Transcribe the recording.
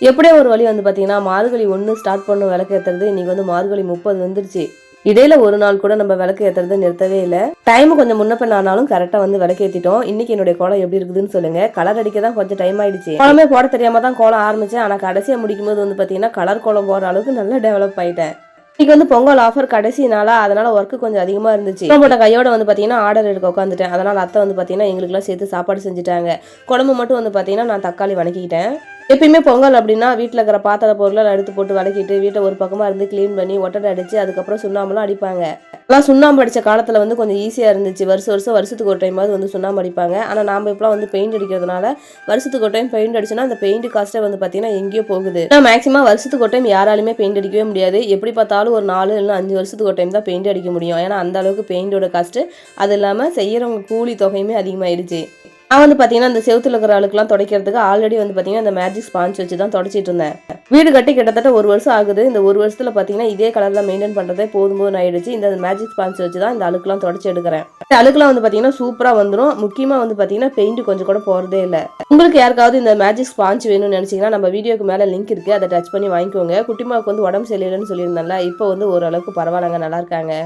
எப்படியோ ஒரு வழி வந்து பார்த்தீங்கன்னா, மார்கழி 1 ஸ்டார்ட் பண்ணோம் விளக்கு ஏத்துறது. இன்னைக்கு வந்து மார்கழி 30 வந்துருச்சு. இடையில ஒரு நாள் கூட நம்ம விளக்கு ஏத்துறத நிறுத்தவே இல்ல. டைம் கொஞ்சம் முன்ன பின்ன ஆனாலும் கரெக்ட்டா வந்து விளக்கு ஏத்திட்டோம். இன்னைக்கு என்னுடைய கோலம் எப்படி இருக்குதுன்னு சொல்லுங்க. கலர் அடிக்க தான் கொஞ்சம் டைம் ஆயிடுச்சு. கோலமே போட தெரியாம தான் கோலம் ஆரம்பிச்சேன். ஆனா கடைசியா முடிக்கும்போது வந்து பார்த்தீங்கன்னா, கலர் கோலம் போடுற அளவுக்கு நல்லா டெவலப் ஆயிட்டேன். இன்னைக்கு வந்து பொங்கல் ஆஃபர் கடைசி நாளா, அதனால ஒர்க் கொஞ்சம் அதிகமா இருந்துச்சு. போட்ட கையோட வந்து பார்த்தீங்கன்னா, ஆர்டர் எடுக்க உட்காந்துட்டேன். அதனால அத்தை வந்து பார்த்தீங்கன்னா, எங்களுக்கெல்லாம் சேர்த்து சாப்பாடு செஞ்சுட்டாங்க. குழம்பு மட்டும் வந்து பார்த்தீங்கன்னா, நான் தக்காளி வதக்கிக்கிட்டேன். எப்பயுமே பொங்கல் அப்படின்னா வீட்டில் இருக்கிற பாத்திர பொருளை எடுத்து போட்டு விளக்கிட்டு வீட்டை ஒரு பக்கமாக இருந்து க்ளீன் பண்ணி ஒட்டடை அடித்து அதுக்கப்புறம் சுண்ணாம்பெல்லாம் அடிப்பாங்க. அதெல்லாம் சுண்ணாம்பு அடித்த காலத்தில் வந்து கொஞ்சம் ஈஸியாக இருந்துச்சு. வருஷத்துக்கு ஒரு டைமாவது வந்து சுண்ணாம்பு அடிப்பாங்க. ஆனால் நாம் இப்போலாம் வந்து பெயிண்ட் அடிக்கிறதுனால வருஷத்துக்கு ஒரு டைம் பெயிண்ட் அடிச்சோன்னா அந்த பெயிண்ட் காஸ்ட்டே வந்து பார்த்தீங்கன்னா எங்கேயோ போகுது. ஆனால் மேக்ஸிமம் வருஷத்துக்கு ஒரு டைம் யாராலுமே பெயிண்ட் அடிக்கவே முடியாது. எப்படி பார்த்தாலும் ஒரு 4 இல்லை 5 வருஷத்துக்கு ஒரு டைம் தான் பெயிண்ட் அடிக்க முடியும். ஏன்னா அந்த அளவுக்கு பெயிண்டோட காஸ்ட்டு, அது இல்லாமல் செய்கிறவங்க கூலி தொகையுமே அதிகமாகிடுச்சு. நான் வந்து பார்த்தீங்கன்னா, இந்த செவுத்துல இருக்கிற அழுக்கெல்லாம் துடைக்கிறதுக்கு ஆல்ரெடி வந்து பார்த்தீங்கன்னா, இந்த மேஜிக் ஸ்பாஞ்ச் வச்சு தான் தொடச்சிட்டு இருந்தேன். வீடு கட்டி கிட்டத்தட்ட 1 வருஷம் ஆகுது. இந்த 1 வருஷத்துல பார்த்தீங்கன்னா, இதே கலர்ல மெயின்டைன் பண்றதே போதும்னு ஆயிடுச்சு. இந்த மேஜிக் ஸ்பாஞ்ச் வச்சு தான் இந்த அழுக்கெல்லாம் தொடச்சி எடுக்கிறேன். இந்த அழுக்கெல்லாம் வந்து பார்த்தீங்கன்னா, சூப்பரா வந்துடும். முக்கியமா வந்து பார்த்தீங்கன்னா, பெயிண்ட் கொஞ்சம் கூட போறதே இல்ல. உங்களுக்கு யாருக்காவது இந்த மேஜிக் ஸ்பாஞ்ச் வேணும்னு நினைச்சீங்கன்னா, நம்ம வீடியோக்கு மேல லிங்க் இருக்கு. அதை டச் பண்ணி வாங்கிக்கோங்க. குட்டிமாவுக்கு வந்து உடம்பு சரியில்லைன்னு சொல்லியிருந்தேன்ல, இப்போ வந்து ஓரளவுக்கு பரவாயில்லங்க, நல்லா இருக்காங்க.